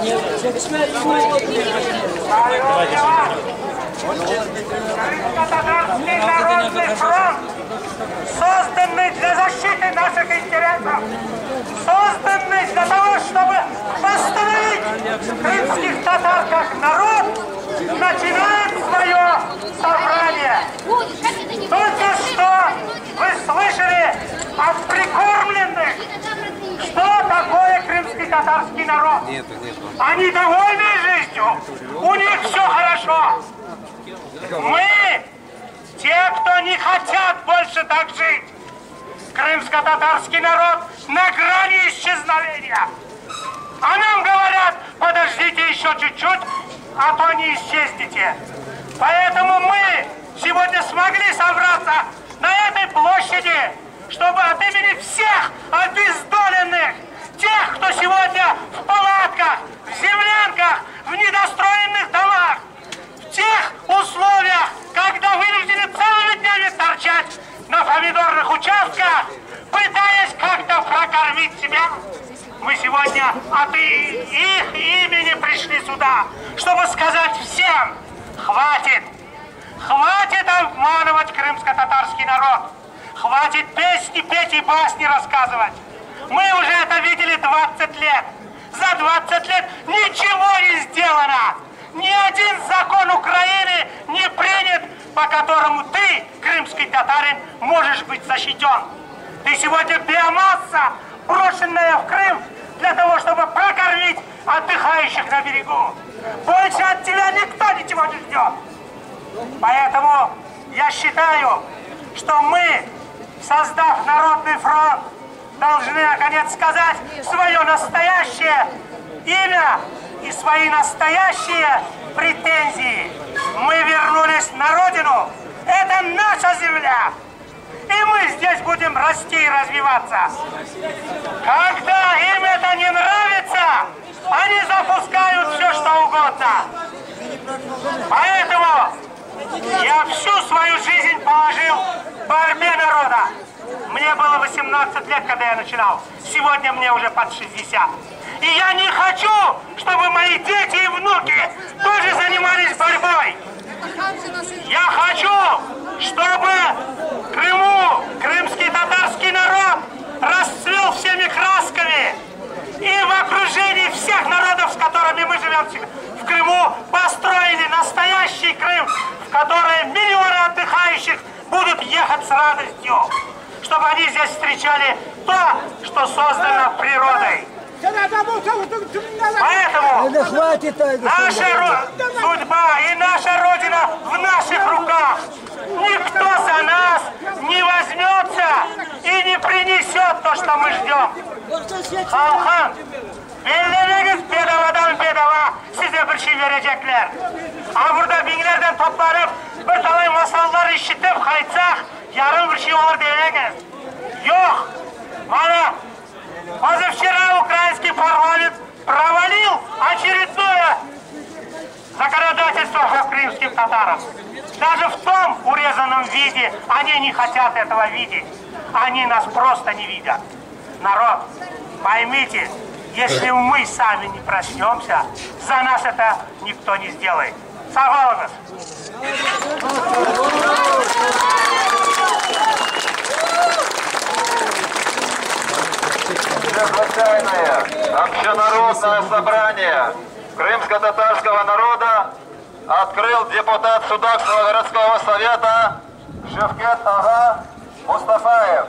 Крымско-татарский народный фронт, созданный для защиты наших интересов, созданный для того, чтобы восстановить крымских татар как народ, начинает свое собрание. Только что вы слышали от прикормленных, что такое крымский татарский народ. Они довольны жизнью, у них все хорошо. Мы, те, кто не хотят больше так жить, крымско-татарский народ на грани исчезновения. А нам говорят, подождите еще чуть-чуть, а то не исчезнете. Поэтому мы сегодня смогли собраться на этой площади, чтобы от имени всех обездоленных, тех, кто сегодня в палатках, в землянках, в недостроенных домах, в тех условиях, когда вынуждены целыми днями торчать на помидорных участках, пытаясь как-то прокормить себя, мы сегодня от их имени пришли сюда, чтобы сказать всем: хватит! Хватит обманывать крымско-татарский народ! Хватит песни петь и басни рассказывать! Мы уже это видели 20 лет! За 20 лет ничего не сделано! Ни один закон Украины не принят, по которому ты, крымский татарин, можешь быть защищен. Ты сегодня биомасса, брошенная в Крым для того, чтобы прокормить отдыхающих на берегу. Больше от тебя никто ничего не ждет. Поэтому я считаю, что мы, создав Народный фронт, должны наконец сказать свое настоящее имя и свои настоящие претензии. Мы вернулись на родину. Это наша земля. И мы здесь будем расти и развиваться. Когда им это не нравится, они запускают все, что угодно. Поэтому я всю свою жизнь положил в борьбе народа. Мне было 18 лет, когда я начинал. Сегодня мне уже под 60. И я не хочу, чтобы мои дети и внуки тоже занимались борьбой. Я хочу, чтобы в Крыму крымский татарский народ расцвел всеми красками. И в окружении всех народов, с которыми мы живем в Крыму, построили настоящий Крым, в который миллионы отдыхающих будут ехать с радостью. Чтобы они здесь встречали то, что создано природой. Поэтому наша судьба и наша Родина в наших руках. Никто за нас не возьмется и не принесет то, что мы ждем. Халхан, bellemeniz bedavadan bedava size bir şey verecekler. Ama burada binlerden toplanıp bir talay masallar işitip kayıtsak yarın bir şey olur demeyiniz. Yok. Bana позавчера украинский парламент провалил очередное законодательство по крымским татарам. Даже в том урезанном виде они не хотят этого видеть. Они нас просто не видят. Народ, поймите, если мы сами не проснемся, за нас это никто не сделает. Согласны? Чрезвычайное общенародное собрание крымско-татарского народа открыл депутат Судакского городского совета Шевкет Ага Мустафаев.